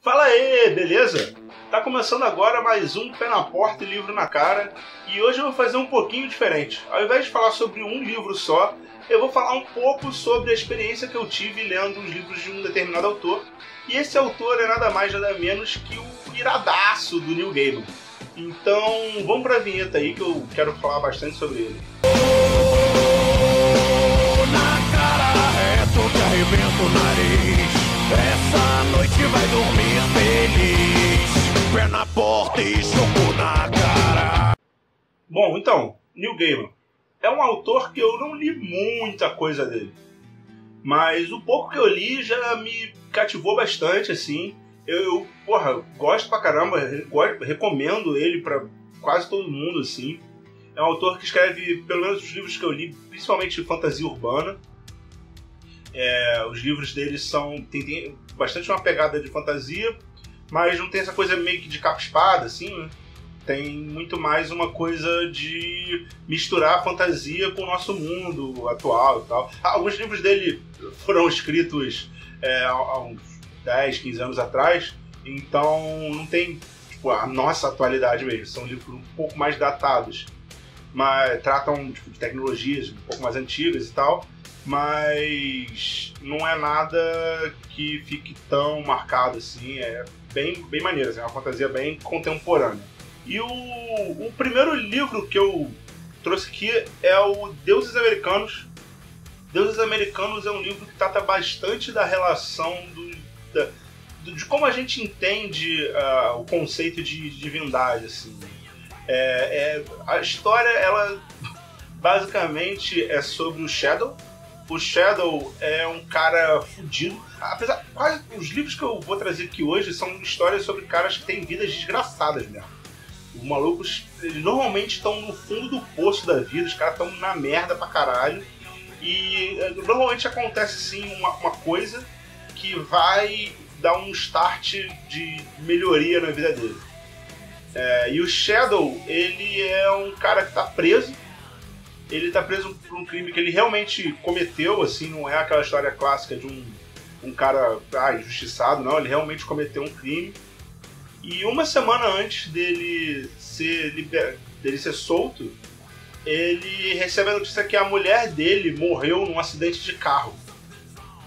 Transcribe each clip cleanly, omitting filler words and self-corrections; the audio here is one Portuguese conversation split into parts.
Fala aí, beleza? Tá começando agora mais um Pé na Porta e Livro na Cara, e hoje eu vou fazer um pouquinho diferente. Ao invés de falar sobre um livro só, eu vou falar um pouco sobre a experiência que eu tive lendo os livros de um determinado autor, e esse autor é nada mais nada menos que o iradaço do Neil Gaiman. Então vamos pra vinheta aí que eu quero falar bastante sobre ele. Na cara reto que arrebenta o nariz. Essa noite vai dormir feliz. Pé na porta e jogo na cara. Bom, então, Neil Gaiman é um autor que eu não li muita coisa dele, mas o pouco que eu li já me cativou bastante, assim. Eu gosto pra caramba, recomendo ele pra quase todo mundo, assim. É um autor que escreve, pelo menos os livros que eu li, principalmente fantasia urbana. Os livros dele tem bastante uma pegada de fantasia, mas não tem essa coisa meio que de capa-espada, assim, né? Tem muito mais uma coisa de misturar a fantasia com o nosso mundo atual e tal. Alguns livros dele foram escritos há uns 10, 15 anos atrás, então não tem a nossa atualidade mesmo. São livros um pouco mais datados, mas tratam de tecnologias um pouco mais antigas e tal, mas não é nada que fique tão marcado assim. É bem maneiro, assim, é uma fantasia bem contemporânea. E o primeiro livro que eu trouxe aqui é o Deuses Americanos. Deuses Americanos é um livro que trata bastante da relação de como a gente entende o conceito de divindade, assim. A história, ela basicamente é sobre o Shadow. O Shadow é um cara fudido. Apesar, quase os livros que eu vou trazer aqui hoje são histórias sobre caras que têm vidas desgraçadas mesmo. Os malucos, eles normalmente estão no fundo do poço da vida, os caras estão na merda pra caralho. E normalmente acontece assim uma coisa que vai dar um start de melhoria na vida dele. E o Shadow, ele é um cara que tá preso. Ele tá preso por um crime que ele realmente cometeu, assim, não é aquela história clássica de um cara injustiçado, não. Ele realmente cometeu um crime. E uma semana antes dele ser solto, ele recebe a notícia que a mulher dele morreu num acidente de carro.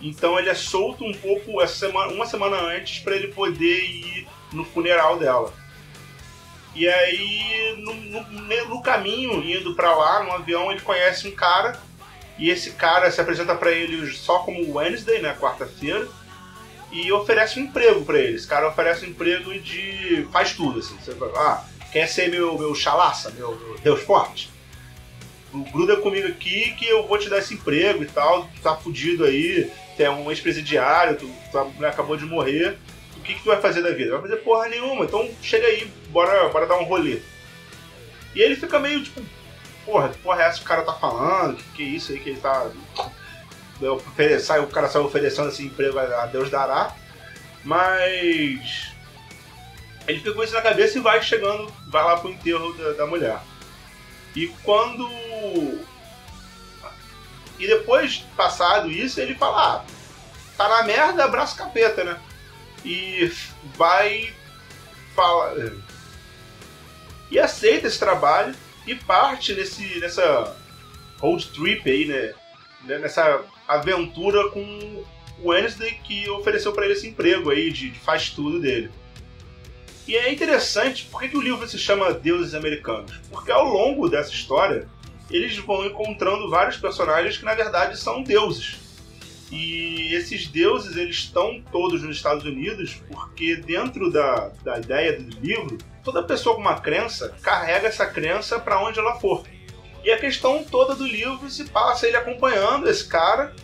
Então ele é solto um pouco uma semana antes para ele poder ir no funeral dela. E aí, no caminho, indo pra lá, no avião, ele conhece um cara. E esse cara se apresenta pra ele só como Wednesday, né, quarta-feira. E oferece um emprego pra ele. Esse cara oferece um emprego de faz tudo, assim. Você fala, quer ser meu chalaça, meu Deus forte? Gruda comigo aqui que eu vou te dar esse emprego e tal. Tu tá fudido aí, tu é um ex-presidiário, tua mulher acabou de morrer. O que tu vai fazer da vida? Vai fazer porra nenhuma, então chega aí, bora dar um rolê. E ele fica meio tipo, porra, que porra é essa que o cara tá falando? Que é isso aí que ele tá... O cara sai oferecendo esse emprego, a Deus dará. Mas ele fica com isso na cabeça e vai lá pro enterro da mulher. E depois, passado isso, ele fala, tá na merda, abraça o capeta, né? E vai falar e aceita esse trabalho e parte nessa road trip aí, né? Nessa aventura com o Wednesday, que ofereceu para ele esse emprego aí de faz tudo dele. E é interessante, por que o livro se chama Deuses Americanos? Porque ao longo dessa história eles vão encontrando vários personagens que na verdade são deuses. E esses deuses, eles estão todos nos Estados Unidos, porque dentro da ideia do livro, toda pessoa com uma crença carrega essa crença para onde ela for. E a questão toda do livro se passa ele acompanhando esse cara,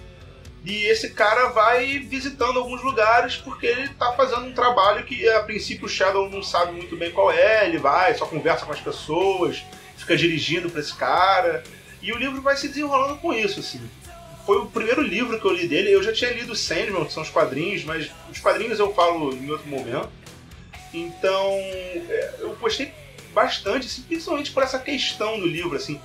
e esse cara vai visitando alguns lugares porque ele está fazendo um trabalho que a princípio o Shadow não sabe muito bem qual é, ele vai, só conversa com as pessoas, fica dirigindo para esse cara, e o livro vai se desenrolando com isso, assim. Foi o primeiro livro que eu li dele. Eu já tinha lido Sandman, que são os quadrinhos, mas os quadrinhos eu falo em outro momento. Então, eu gostei bastante, assim, principalmente por essa questão do livro, assim,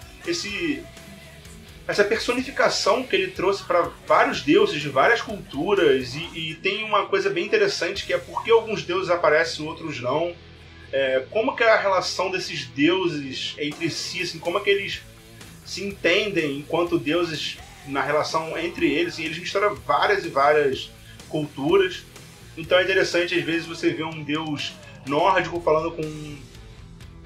essa personificação que ele trouxe para vários deuses de várias culturas, e tem uma coisa bem interessante que é por que alguns deuses aparecem e outros não. Como que é a relação desses deuses entre si, assim, como é que eles se entendem enquanto deuses na relação entre eles, e eles misturam várias e várias culturas. Então é interessante, às vezes, você vê um deus nórdico falando com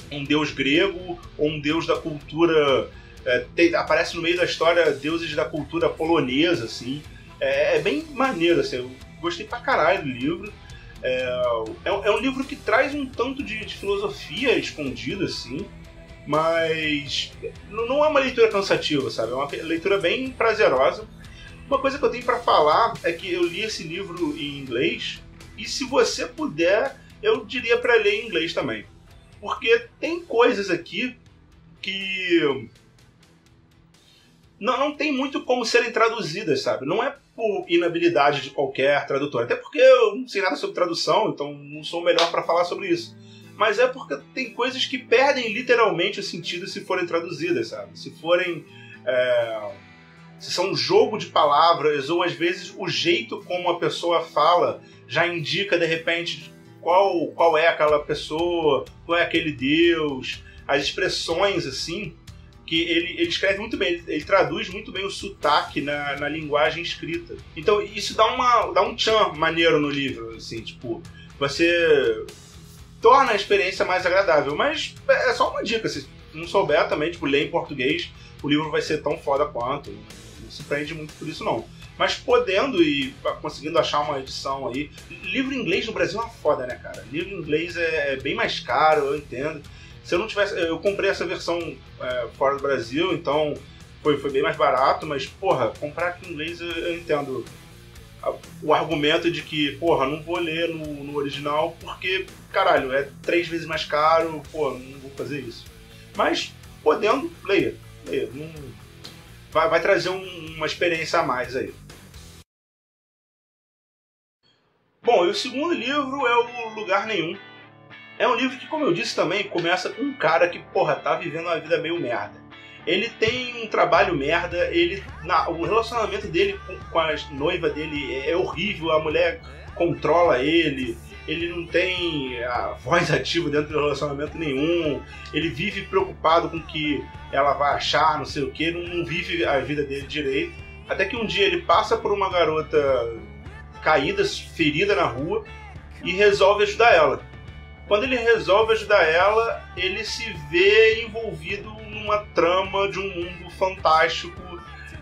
um deus grego, ou um deus da cultura... aparece no meio da história deuses da cultura polonesa, assim. É bem maneiro, assim. Eu gostei pra caralho do livro. É um livro que traz um tanto de filosofia escondida, assim, mas não é uma leitura cansativa, sabe? É uma leitura bem prazerosa. Uma coisa que eu tenho pra falar é que eu li esse livro em inglês, e se você puder, eu diria pra ler em inglês também. Porque tem coisas aqui que não tem muito como serem traduzidas, sabe? Não é por inabilidade de qualquer tradutor, até porque eu não sei nada sobre tradução, então não sou o melhor para falar sobre isso. Mas é porque tem coisas que perdem literalmente o sentido se forem traduzidas, sabe? Se forem... se são um jogo de palavras, ou às vezes o jeito como a pessoa fala já indica, de repente, qual é aquela pessoa, qual é aquele deus, as expressões, assim, que ele escreve muito bem, ele traduz muito bem o sotaque na linguagem escrita. Então isso dá um tchan maneiro no livro, assim, tipo, você torna a experiência mais agradável, mas é só uma dica, se não souber também, tipo, ler em português, o livro vai ser tão foda quanto, não se prende muito por isso não. Mas podendo e conseguindo achar uma edição aí, livro em inglês no Brasil é uma foda, né, cara? Livro em inglês é bem mais caro, eu entendo. Se eu não tivesse... Eu comprei essa versão fora do Brasil, então foi bem mais barato, mas, porra, comprar aqui em inglês eu entendo o argumento de que, porra, não vou ler no original porque, caralho, é 3 vezes mais caro, porra, não vou fazer isso. Mas, podendo, leia. Vai trazer uma experiência a mais aí. Bom, e o segundo livro é O Lugar Nenhum. É um livro que, como eu disse também, começa com um cara que, porra, tá vivendo uma vida meio merda. Ele tem um trabalho merda, o relacionamento dele com a noiva dele é horrível, a mulher controla ele não tem a voz ativa dentro do relacionamento nenhum, ele vive preocupado com o que ela vai achar, não sei o que, não vive a vida dele direito. Até que um dia ele passa por uma garota caída, ferida na rua, e resolve ajudar ela. Quando ele resolve ajudar ela, ele se vê envolvido numa trama de um mundo fantástico,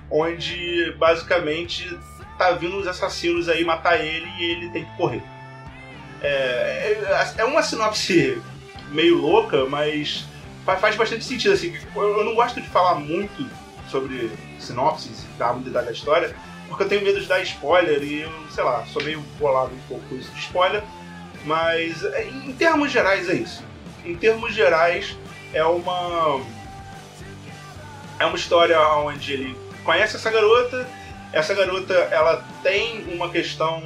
onde basicamente tá vindo os assassinos aí matar ele e ele tem que correr. É uma sinopse meio louca, mas faz bastante sentido. Assim, eu não gosto de falar muito sobre sinopses e dar muita idade da história, porque eu tenho medo de dar spoiler e eu, sei lá, sou meio bolado um pouco com isso de spoiler. Mas, em termos gerais, é isso. Em termos gerais, é uma história onde ele conhece essa garota, ela tem uma questão...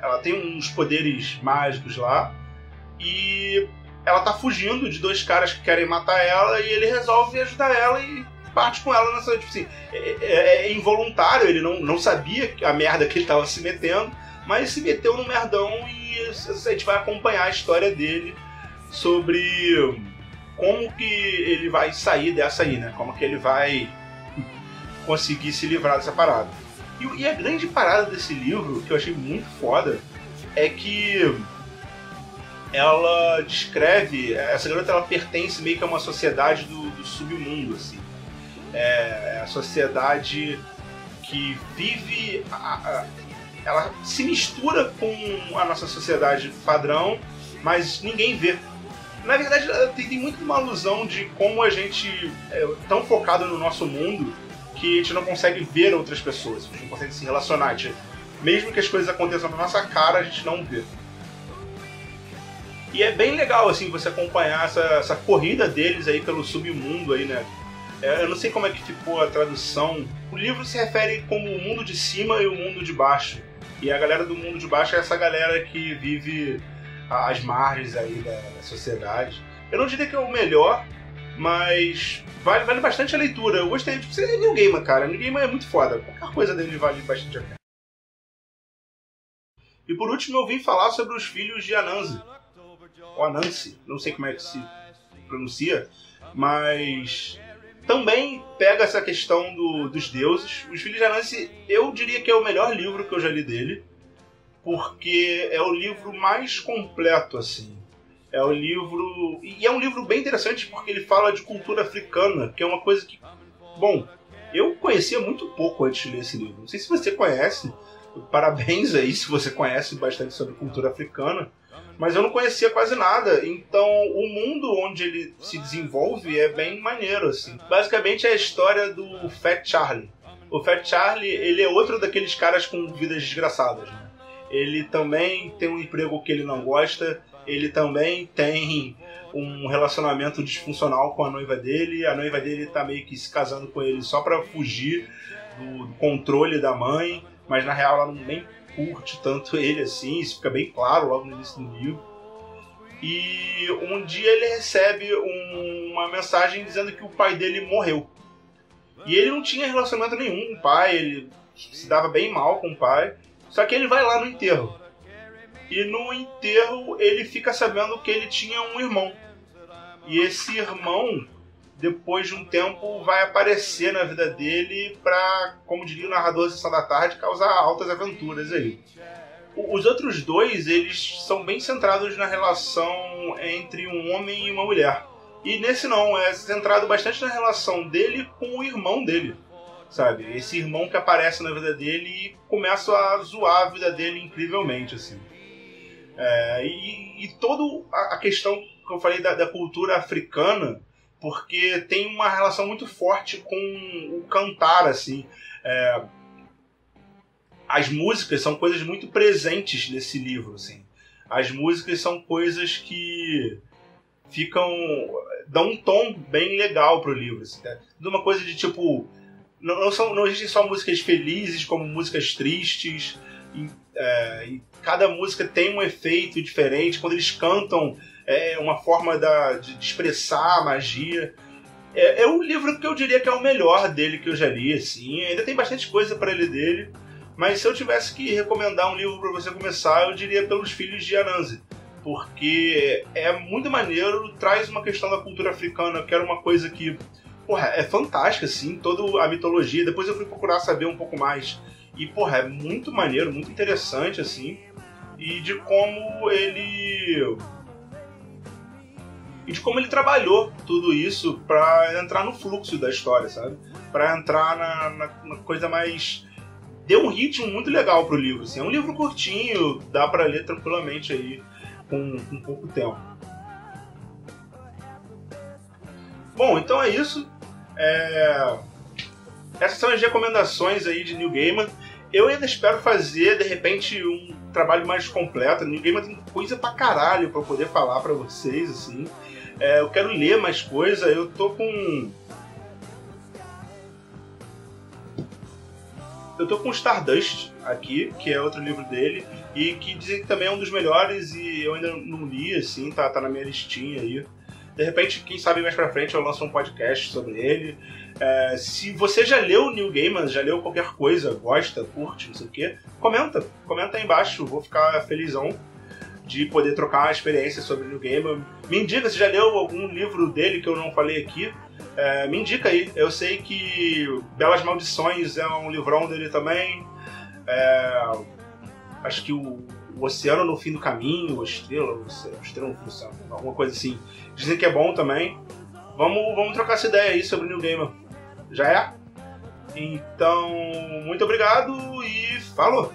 ela tem uns poderes mágicos lá, e ela tá fugindo de 2 caras que querem matar ela, e ele resolve ajudar ela e parte com ela nessa... Tipo assim, é involuntário, ele não sabia a merda que ele tava se metendo, mas se meteu no merdão, e a gente vai acompanhar a história dele sobre como que ele vai sair dessa aí, né? Como que ele vai conseguir se livrar dessa parada. E a grande parada desse livro, que eu achei muito foda, é que ela descreve... Essa garota, ela pertence meio que a uma sociedade do submundo, assim. É a sociedade que vive... Ela se mistura com a nossa sociedade padrão, mas ninguém vê. Na verdade, tem muito uma alusão de como a gente é tão focado no nosso mundo que a gente não consegue ver outras pessoas, a gente não consegue se relacionar. Mesmo que as coisas aconteçam na nossa cara, a gente não vê. E é bem legal, assim, você acompanhar essa corrida deles aí pelo submundo aí, né? Eu não sei como é que ficou a tradução. O livro se refere como o mundo de cima e o mundo de baixo. E a galera do mundo de baixo é essa galera que vive às margens aí da sociedade. Eu não diria que é o melhor, mas vale bastante a leitura. Eu gostei. Tipo, você é Neil Gaiman, cara. Neil Gaiman é muito foda. Qualquer coisa dele vale bastante a pena. E por último eu vim falar sobre os filhos de Anansi. Ou Anansi, não sei como é que se pronuncia, mas também pega essa questão dos deuses. Os filhos de Anansi, eu diria que é o melhor livro que eu já li dele, porque é o livro mais completo, assim. É o livro... E é um livro bem interessante porque ele fala de cultura africana, que é uma coisa que... Bom, eu conhecia muito pouco antes de ler esse livro. Não sei se você conhece, parabéns aí se você conhece bastante sobre cultura africana, mas eu não conhecia quase nada, então o mundo onde ele se desenvolve é bem maneiro, assim. Basicamente é a história do Fat Charlie. O Fat Charlie, ele é outro daqueles caras com vidas desgraçadas, né? Ele também tem um emprego que ele não gosta, ele também tem um relacionamento disfuncional com a noiva dele tá meio que se casando com ele só pra fugir do controle da mãe, mas na real ela nem curte tanto ele assim, isso fica bem claro logo no início do livro. E um dia ele recebe uma mensagem dizendo que o pai dele morreu. E ele não tinha relacionamento nenhum com o pai, ele se dava bem mal com o pai, só que ele vai lá no enterro. E no enterro ele fica sabendo que ele tinha um irmão. E esse irmão, depois de um tempo, vai aparecer na vida dele pra, como diria o narrador da Sessão da Tarde, causar altas aventuras aí. Os outros dois, eles são bem centrados na relação entre um homem e uma mulher. E nesse não, é centrado bastante na relação dele com o irmão dele, sabe? Esse irmão que aparece na vida dele e começa a zoar a vida dele incrivelmente, assim. E toda a questão que eu falei da cultura africana, porque tem uma relação muito forte com o cantar, assim. As músicas são coisas muito presentes nesse livro, assim. As músicas são coisas que dão um tom bem legal pro livro, assim, tá? De uma coisa de tipo, não existem só músicas felizes como músicas tristes, e cada música tem um efeito diferente. Quando eles cantam, é uma forma de expressar a magia. É um livro que eu diria que é o melhor dele que eu já li, assim. Ainda tem bastante coisa para ler dele, mas se eu tivesse que recomendar um livro para você começar, eu diria Pelos Filhos de Anansi, porque é muito maneiro, traz uma questão da cultura africana, que era uma coisa que, porra, é fantástica, assim, toda a mitologia. Depois eu fui procurar saber um pouco mais, e, porra, é muito maneiro, muito interessante, assim, e de como ele trabalhou tudo isso pra entrar no fluxo da história, sabe? Pra entrar na coisa mais... Deu um ritmo muito legal pro livro, assim. É um livro curtinho, dá pra ler tranquilamente aí, com pouco tempo. Bom, então é isso. Essas são as recomendações aí de Neil Gaiman. Eu ainda espero fazer, de repente, um trabalho mais completo. Neil Gaiman tem coisa pra caralho pra poder falar pra vocês, assim. Eu quero ler mais coisa. Eu tô com Stardust aqui, que é outro livro dele, e que dizem que também é um dos melhores, e eu ainda não li, assim, tá na minha listinha aí. De repente, quem sabe mais pra frente eu lanço um podcast sobre ele. Se você já leu Neil Gaiman, já leu qualquer coisa, gosta, curte, não sei o quê, comenta aí embaixo, vou ficar felizão de poder trocar uma experiência sobre Neil Gaiman. Me indica se já leu algum livro dele que eu não falei aqui. Me indica aí. Eu sei que Belas Maldições é um livrão dele também. Acho que o Oceano no Fim do Caminho, a Estrela no Fim do Céu, alguma coisa assim. Dizem que é bom também. Vamos trocar essa ideia aí sobre Neil Gaiman. Já é? Então, muito obrigado e falou!